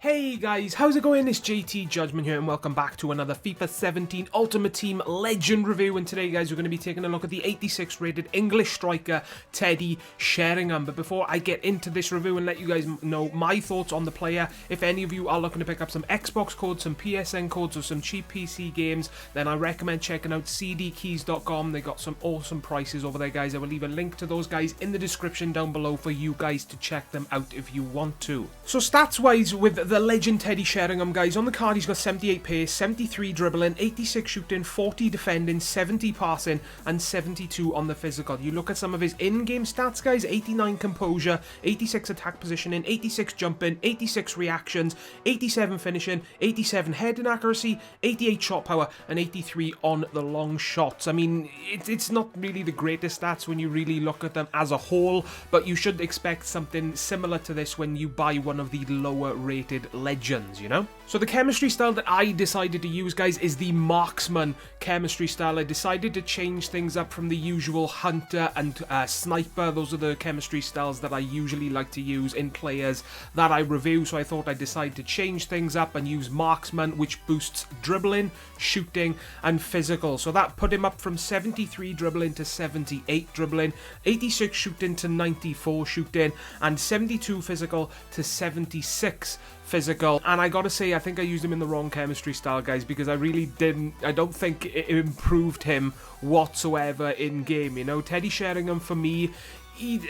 Hey guys, how's it going? It's JTJudgment here and welcome back to another FIFA 17 Ultimate Team Legend review. And today guys, we're going to be taking a look at the 86 rated English striker Teddy Sheringham. But before I get into this review and let you guys know my thoughts on the player, if any of you are looking to pick up some Xbox codes, some PSN codes or some cheap PC games, then I recommend checking out cdkeys.com. They got some awesome prices over there guys. I will leave a link to those guys in the description down below for you guys to check them out if you want to. So stats wise with the legend Teddy Sheringham guys, on the card he's got 78 pace, 73 dribbling, 86 shooting, 40 defending, 70 passing and 72 on the physical. You look at some of his in-game stats guys, 89 composure, 86 attack positioning, 86 jumping, 86 reactions, 87 finishing, 87 heading accuracy, 88 shot power and 83 on the long shots. I mean, it's not really the greatest stats when you really look at them as a whole, but you should expect something similar to this when you buy one of the lower rated legends, you know? So the chemistry style that I decided to use, guys, is the marksman chemistry style. I decided to change things up from the usual hunter and sniper. Those are the chemistry styles that I usually like to use in players that I review, so I thought I'd decide to change things up and use marksman, which boosts dribbling, shooting and physical. So that put him up from 73 dribbling to 78 dribbling, 86 shooting to 94 shooting and 72 physical to 76 physical. And I gotta say, I think I used him in the wrong chemistry style guys, because I don't think it improved him whatsoever in game, you know? Teddy Sheringham for me, he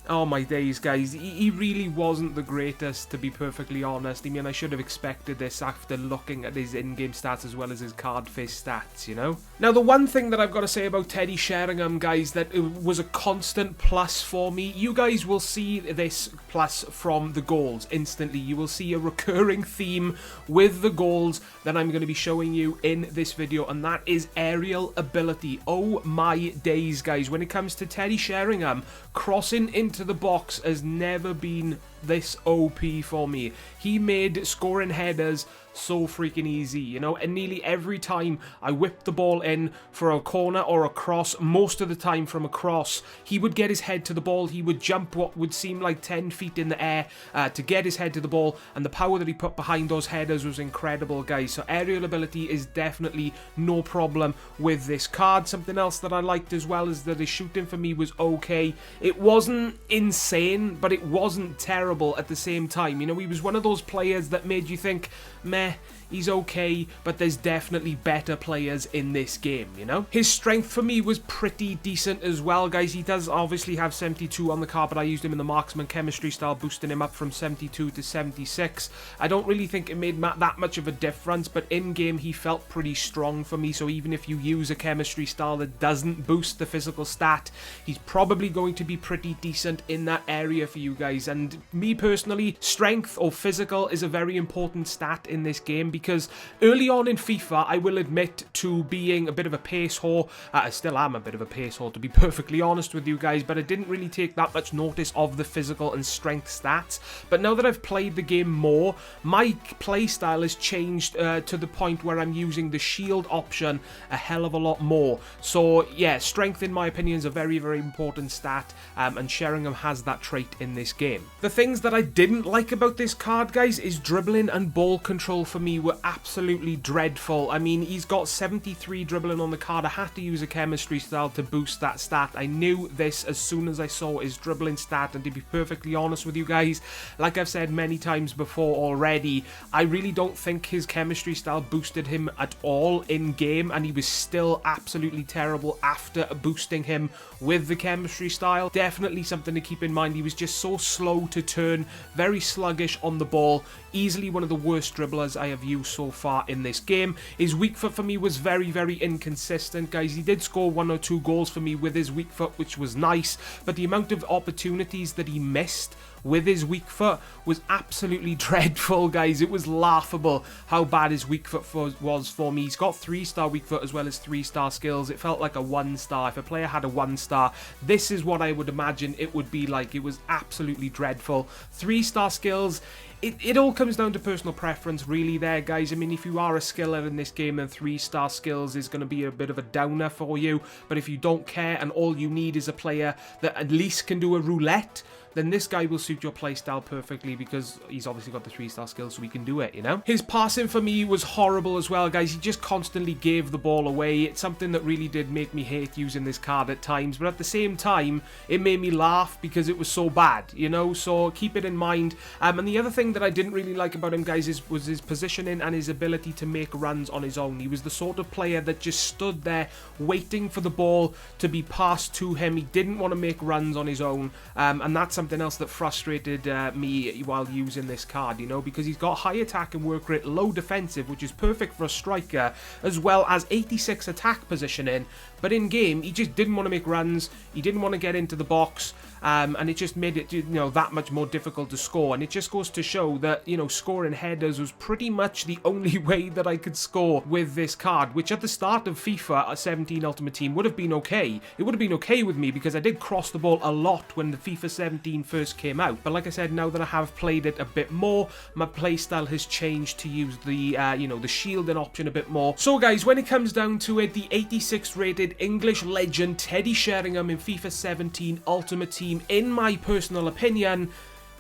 oh my days guys, he really wasn't the greatest, to be perfectly honest. I mean, I should have expected this after looking at his in-game stats as well as his card face stats, you know? Now the one thing that I've got to say about Teddy Sheringham guys, that it was a constant plus for me, you guys will see this plus from the goals instantly. You will see a recurring theme with the goals that I'm going to be showing you in this video, and that is aerial ability. Oh my days guys, when it comes to Teddy Sheringham, crossing into the box has never been this OP for me. He made scoring headers so freaking easy, you know, and nearly every time I whipped the ball in for a corner or a cross, most of the time from a cross, he would get his head to the ball. He would jump what would seem like 10 feet in the air to get his head to the ball, and the power that he put behind those headers was incredible guys. So aerial ability is definitely no problem with this card. Something else that I liked as well is that his shooting for me was okay. It wasn't insane, but it wasn't terrible at the same time. You know, he was one of those players that made you think, meh, he's okay, but there's definitely better players in this game, you know? His strength for me was pretty decent as well, guys. He does obviously have 72 on the card, but I used him in the marksman chemistry style, boosting him up from 72 to 76. I don't really think it made that much of a difference, but in-game he felt pretty strong for me, so even if you use a chemistry style that doesn't boost the physical stat, he's probably going to be pretty decent in that area for you guys. And me personally, strength or physical is a very important stat in this game, because early on in FIFA, I will admit to being a bit of a pace whore. I still am a bit of a pace whore, to be perfectly honest with you guys, but I didn't really take that much notice of the physical and strength stats. But now that I've played the game more, my play style has changed to the point where I'm using the shield option a hell of a lot more. So yeah, strength in my opinion is a very, very important stat, and Sheringham has that trait in this game. The things that I didn't like about this card, guys, is dribbling and ball control for me were absolutely dreadful. I mean, he's got 73 dribbling on the card. I had to use a chemistry style to boost that stat. I knew this as soon as I saw his dribbling stat, and to be perfectly honest with you guys, like I've said many times before already, I really don't think his chemistry style boosted him at all in game, and he was still absolutely terrible after boosting him with the chemistry style. Definitely something to keep in mind. He was just so slow to turn, very sluggish on the ball, easily one of the worst dribblers I have used so far in this game. His weak foot for me was very, very inconsistent, guys. He did score 1 or 2 goals for me with his weak foot, which was nice, but the amount of opportunities that he missed with his weak foot was absolutely dreadful, guys. It was laughable how bad his weak foot was for me. He's got 3-star weak foot as well as 3-star skills. It felt like a 1-star. If a player had a 1-star, this is what I would imagine it would be like. It was absolutely dreadful. 3-star skills, it all comes down to personal preference really there, guys. I mean, if you are a skiller in this game, then 3-star skills is going to be a bit of a downer for you. But if you don't care and all you need is a player that at least can do a roulette, then this guy will suit your playstyle perfectly because he's obviously got the 3-star skills, so he can do it, you know? His passing for me was horrible as well, guys. He just constantly gave the ball away. It's something that really did make me hate using this card at times, but at the same time, it made me laugh because it was so bad, you know? So keep it in mind. And the other thing that I didn't really like about him, guys, was his positioning and his ability to make runs on his own. He was the sort of player that just stood there waiting for the ball to be passed to him. He didn't want to make runs on his own, and that's something else that frustrated me while using this card, you know, because he's got high attack and work rate, low defensive, which is perfect for a striker, as well as 86 attack positioning, but in game, he just didn't want to make runs, he didn't want to get into the box, and it just made it, you know, that much more difficult to score. And it just goes to show that, you know, scoring headers was pretty much the only way that I could score with this card, which at the start of FIFA 17 Ultimate Team would have been okay. It would have been okay with me because I did cross the ball a lot when the FIFA 17 first came out. But like I said, now that I have played it a bit more, my playstyle has changed to use the, you know, the shielding option a bit more. So guys, when it comes down to it, the 86 rated English legend Teddy Sheringham in FIFA 17 Ultimate Team, in my personal opinion,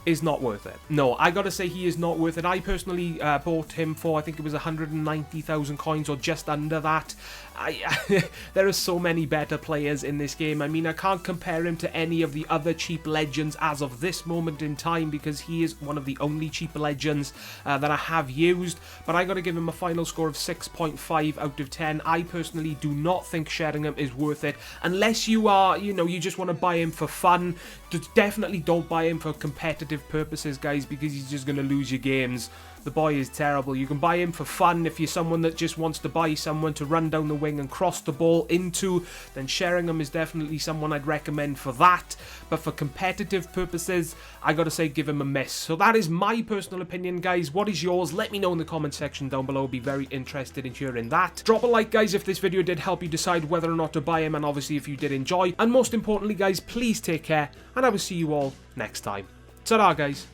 is not worth it. No, I gotta say he is not worth it. I personally bought him for, I think it was 190,000 coins or just under that. There are so many better players in this game. I mean, I can't compare him to any of the other cheap legends as of this moment in time because he is one of the only cheap legends that I have used. But I gotta give him a final score of 6.5 out of 10. I personally do not think Sheringham is worth it unless you are, you know, you just want to buy him for fun. Definitely don't buy him for competitive purposes, guys, because he's just going to lose your games. The boy is terrible. You can buy him for fun if you're someone that just wants to buy someone to run down the wing and cross the ball into, then Sheringham is definitely someone I'd recommend for that. But for competitive purposes, I gotta say give him a miss. So that is my personal opinion, guys. What is yours? Let me know in the comment section down below. I'll be very interested in hearing that. Drop a like, guys, if this video did help you decide whether or not to buy him, and obviously if you did enjoy. And most importantly, guys, please take care, and I will see you all next time. Ta-ra, guys.